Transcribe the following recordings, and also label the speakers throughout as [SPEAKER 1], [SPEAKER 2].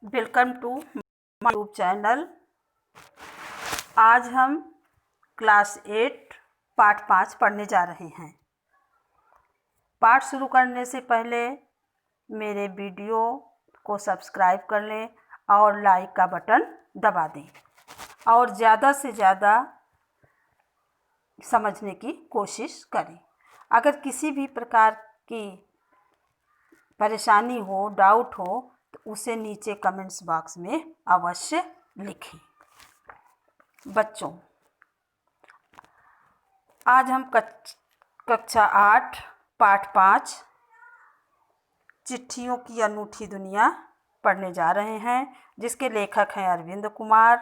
[SPEAKER 1] Welcome to my YouTube channel. आज हम class 8 पाठ 5 पढ़ने जा रहे हैं। पाठ शुरू करने से पहले मेरे वीडियो को सब्सक्राइब कर लें और लाइक का बटन दबा दें और ज़्यादा से ज़्यादा समझने की कोशिश करें। अगर किसी भी प्रकार की परेशानी हो, डाउट हो तो उसे नीचे कमेंट्स बॉक्स में अवश्य लिखें। बच्चों, आज हम कक्षा 8 पाठ 5 चिट्ठियों की अनूठी दुनिया पढ़ने जा रहे हैं, जिसके लेखक हैं अरविंद कुमार।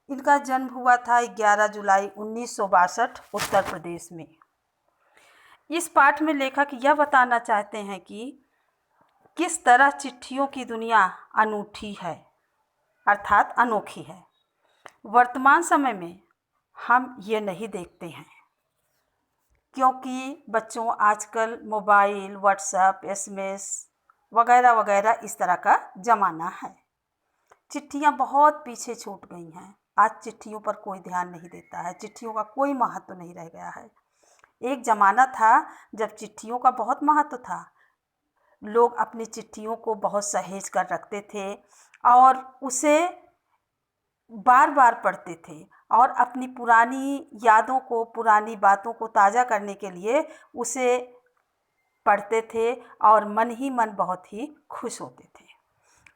[SPEAKER 1] इनका जन्म हुआ था 11 जुलाई 1962 उत्तर प्रदेश में। इस पाठ में लेखक यह बताना चाहते हैं कि किस तरह चिट्ठियों की दुनिया अनूठी है, अर्थात अनोखी है। वर्तमान समय में हम ये नहीं देखते हैं, क्योंकि बच्चों आजकल मोबाइल, व्हाट्सएप, एसएमएस वगैरह वगैरह इस तरह का ज़माना है। चिट्ठियाँ बहुत पीछे छूट गई हैं। आज चिट्ठियों पर कोई ध्यान नहीं देता है, चिट्ठियों का कोई महत्व नहीं रह गया है। एक ज़माना था जब चिट्ठियों का बहुत महत्व था। लोग अपनी चिट्ठियों को बहुत सहेज कर रखते थे और उसे बार बार पढ़ते थे और अपनी पुरानी यादों को, पुरानी बातों को ताज़ा करने के लिए उसे पढ़ते थे और मन ही मन बहुत ही खुश होते थे।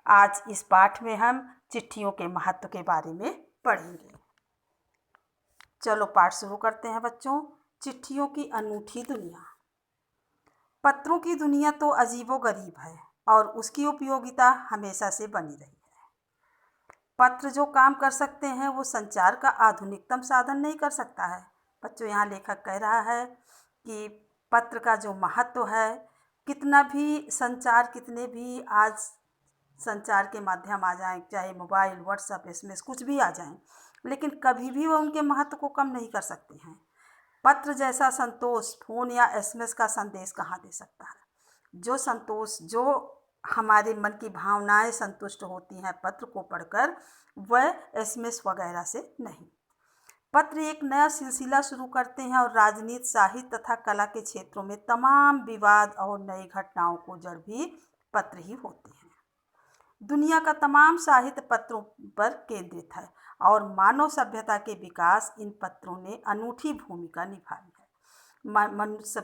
[SPEAKER 1] आज इस पाठ में हम चिट्ठियों के महत्व के बारे में पढ़ेंगे। चलो पाठ शुरू करते हैं बच्चों। चिट्ठियों की अनूठी दुनिया। पत्रों की दुनिया तो अजीबोगरीब है और उसकी उपयोगिता हमेशा से बनी रही है। पत्र जो काम कर सकते हैं वो संचार का आधुनिकतम साधन नहीं कर सकता है। बच्चों, यहाँ लेखक कह रहा है कि पत्र का जो महत्व है, कितना भी संचार, कितने भी आज संचार के माध्यम आ जाएं, चाहे मोबाइल, व्हाट्सएप, एसएमएस कुछ भी आ जाएं, लेकिन कभी भी वो उनके महत्व को कम नहीं कर सकते हैं। पत्र जैसा संतोष फोन या एसएमएस का संदेश कहाँ दे सकता है। जो संतोष, जो हमारे मन की भावनाएं संतुष्ट होती हैं पत्र को पढ़कर, वह एसएमएस वगैरह से नहीं। पत्र एक नया सिलसिला शुरू करते हैं और राजनीति, साहित्य तथा कला के क्षेत्रों में तमाम विवाद और नई घटनाओं को जड़ भी पत्र ही होते हैं। दुनिया का तमाम साहित्य पत्रों पर केंद्रित है और मानव सभ्यता के विकास इन पत्रों ने अनूठी भूमिका निभाई है। मनुष्य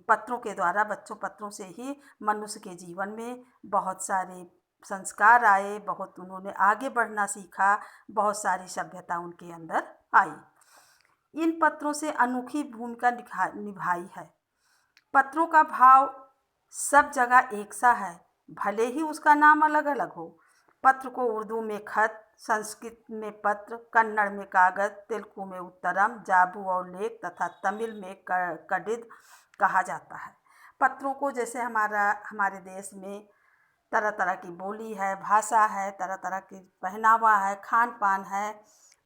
[SPEAKER 1] पत्रों के द्वारा, बच्चों, पत्रों से ही मनुष्य के जीवन में बहुत सारे संस्कार आए, बहुत उन्होंने आगे बढ़ना सीखा, बहुत सारी सभ्यता उनके अंदर आई। इन पत्रों से अनोखी भूमिका निभाई है। पत्रों का भाव सब जगह एक सा है, भले ही उसका नाम अलग अलग हो। पत्र को उर्दू में खत, संस्कृत में पत्र, कन्नड़ में कागज, तेलुगु में उत्तरम, जाबू और लेख तथा तमिल में कडिद कहा जाता है। पत्रों को, जैसे हमारे देश में तरह तरह की बोली है, भाषा है, तरह तरह की पहनावा है, खान पान है,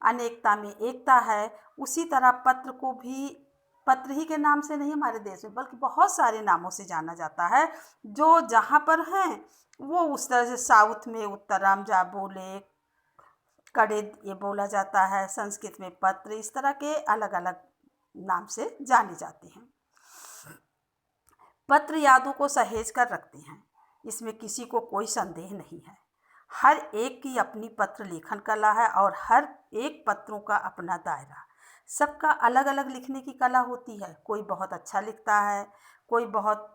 [SPEAKER 1] अनेकता में एकता है, उसी तरह पत्र को भी पत्र ही के नाम से नहीं हमारे देश में, बल्कि बहुत सारे नामों से जाना जाता है। जो जहाँ पर हैं वो उस तरह से, साउथ में उत्तरम, जाबू, लेख, कडिद ये बोला जाता है। संस्कृत में पत्र, इस तरह के अलग अलग नाम से जाने जाते हैं। पत्र यादों को सहेज कर रखते हैं, इसमें किसी को कोई संदेह नहीं है। हर एक की अपनी पत्र लेखन कला है और हर एक पत्रों का अपना दायरा। सबका अलग अलग लिखने की कला होती है। कोई बहुत अच्छा लिखता है, कोई बहुत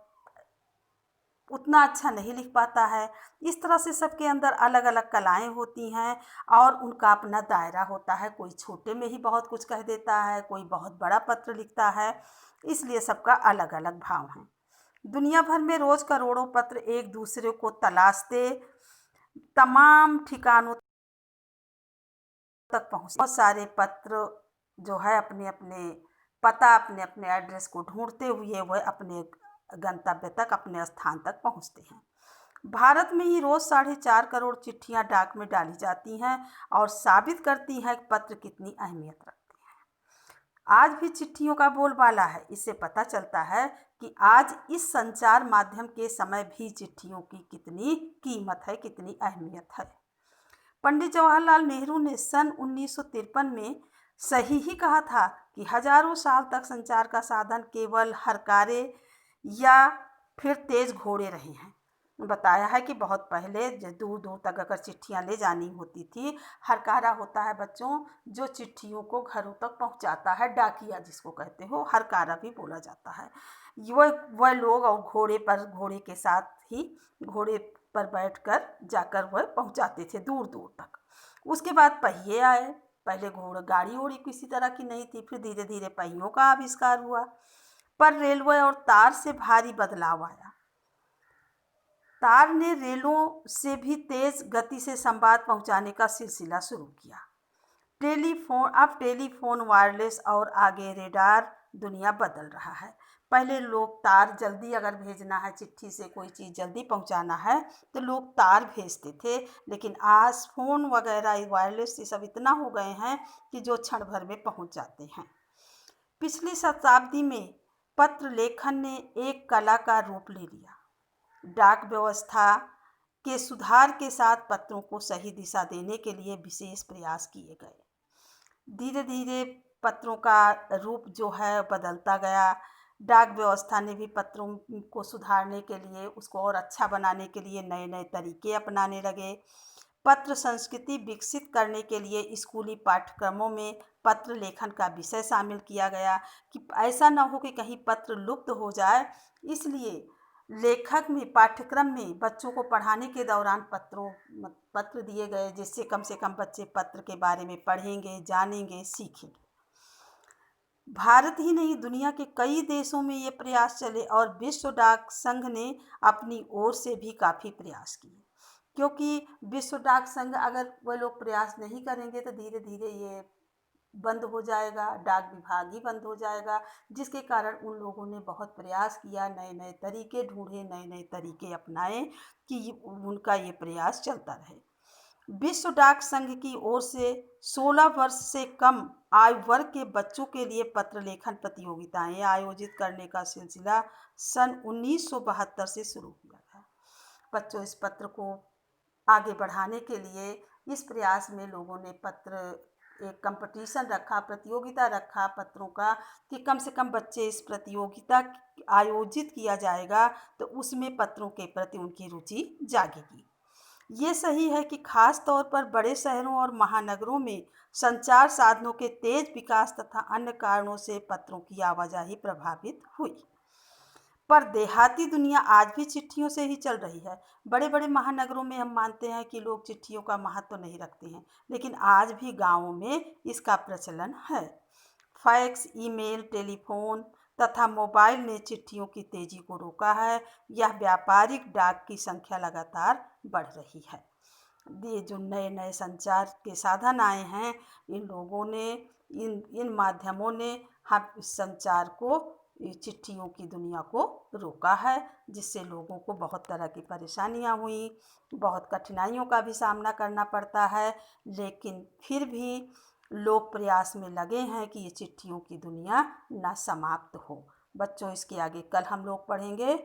[SPEAKER 1] उतना अच्छा नहीं लिख पाता है। इस तरह से सबके अंदर अलग अलग कलाएं होती हैं और उनका अपना दायरा होता है। कोई छोटे में ही बहुत कुछ कह देता है, कोई बहुत बड़ा पत्र लिखता है, इसलिए सबका अलग अलग भाव है। दुनिया भर में रोज़ करोड़ों पत्र एक दूसरे को तलाशते तमाम ठिकानों तक पहुँचते। बहुत सारे पत्र जो है अपने अपने पता, अपने अपने एड्रेस को ढूंढते हुए वह अपने गंतव्य तक, अपने स्थान तक पहुंचते हैं। भारत में ही रोज़ 4.5 करोड़ चिट्ठियां डाक में डाली जाती हैं और साबित करती हैं कि पत्र कितनी अहमियत रखते हैं। आज भी चिट्ठियों का बोलबाला है। इससे पता चलता है कि आज इस संचार माध्यम के समय भी चिट्ठियों की कितनी कीमत है, कितनी अहमियत है। पंडित जवाहरलाल नेहरू ने सन 1953 में सही ही कहा था कि हजारों साल तक संचार का साधन केवल हरकारे या फिर तेज घोड़े रहे हैं। बताया है कि बहुत पहले दूर दूर तक अगर चिट्ठियां ले जानी होती थी, हरकारा होता है बच्चों जो चिट्ठियों को घरों तक पहुंचाता है, डाकिया जिसको कहते हो, हरकारा भी बोला जाता है। वह लोग और घोड़े के साथ ही घोड़े पर बैठकर जाकर वह पहुंचाते थे दूर दूर तक। उसके बाद पहिए आए। पहले घोड़ा गाड़ी ओड़ी किसी तरह की नहीं थी, फिर धीरे धीरे पहियों का आविष्कार हुआ। पर रेलवे और तार से भारी बदलाव आया। तार ने रेलों से भी तेज गति से संवाद पहुंचाने का सिलसिला शुरू किया। टेलीफोन, वायरलेस और आगे रेडार, दुनिया बदल रहा है। पहले लोग तार जल्दी अगर भेजना है, चिट्ठी से कोई चीज़ जल्दी पहुंचाना है तो लोग तार भेजते थे, लेकिन आज फ़ोन वगैरह वायरलेस ये सब इतना हो गए हैं कि जो क्षण भर में पहुंच जाते हैं। पिछली शताब्दी में पत्र लेखन ने एक कला का रूप ले लिया। डाक व्यवस्था के सुधार के साथ पत्रों को सही दिशा देने के लिए विशेष प्रयास किए गए। धीरे धीरे पत्रों का रूप जो है बदलता गया। डाक व्यवस्था ने भी पत्रों को सुधारने के लिए, उसको और अच्छा बनाने के लिए नए नए तरीके अपनाने लगे। पत्र संस्कृति विकसित करने के लिए स्कूली पाठ्यक्रमों में पत्र लेखन का विषय शामिल किया गया कि ऐसा न हो कि कहीं पत्र लुप्त हो जाए। इसलिए लेखक में पाठ्यक्रम में बच्चों को पढ़ाने के दौरान पत्र दिए गए, जिससे कम से कम बच्चे पत्र के बारे में पढ़ेंगे, जानेंगे, सीखेंगे। भारत ही नहीं, दुनिया के कई देशों में ये प्रयास चले और विश्व डाक संघ ने अपनी ओर से भी काफ़ी प्रयास किए, क्योंकि विश्व डाक संघ अगर वह लोग प्रयास नहीं करेंगे तो धीरे धीरे ये बंद हो जाएगा, डाक विभाग ही बंद हो जाएगा। जिसके कारण उन लोगों ने बहुत प्रयास किया, नए नए तरीके ढूंढे, नए नए तरीके अपनाए कि उनका ये प्रयास चलता रहे। विश्व डाक संघ की ओर से 16 वर्ष से कम आयु वर्ग के बच्चों के लिए पत्र लेखन प्रतियोगिताएं आयोजित करने का सिलसिला सन 1972 से शुरू हुआ था। बच्चों, इस पत्र को आगे बढ़ाने के लिए इस प्रयास में लोगों ने एक कंपटीशन रखा, प्रतियोगिता रखा पत्रों का, कि कम से कम बच्चे इस प्रतियोगिता आयोजित किया जाएगा तो उसमें पत्रों के प्रति उनकी रुचि जागेगी। ये सही है कि खास तौर पर बड़े शहरों और महानगरों में संचार साधनों के तेज विकास तथा अन्य कारणों से पत्रों की आवाजाही प्रभावित हुई। पर देहाती दुनिया आज भी चिट्ठियों से ही चल रही है। बड़े बड़े महानगरों में हम मानते हैं कि लोग चिट्ठियों का महत्व नहीं रखते हैं, लेकिन आज भी गांवों में इसका प्रचलन है। फैक्स, ईमेल, टेलीफोन तथा मोबाइल ने चिट्ठियों की तेजी को रोका है। यह व्यापारिक डाक की संख्या लगातार बढ़ रही है। ये जो नए नए संचार के साधन आए हैं, इन लोगों ने, इन माध्यमों ने हम इस संचार को, चिट्ठियों की दुनिया को रोका है, जिससे लोगों को बहुत तरह की परेशानियां हुई, बहुत कठिनाइयों का भी सामना करना पड़ता है। लेकिन फिर भी लोग प्रयास में लगे हैं कि ये चिट्ठियों की दुनिया ना समाप्त हो। बच्चों, इसके आगे कल हम लोग पढ़ेंगे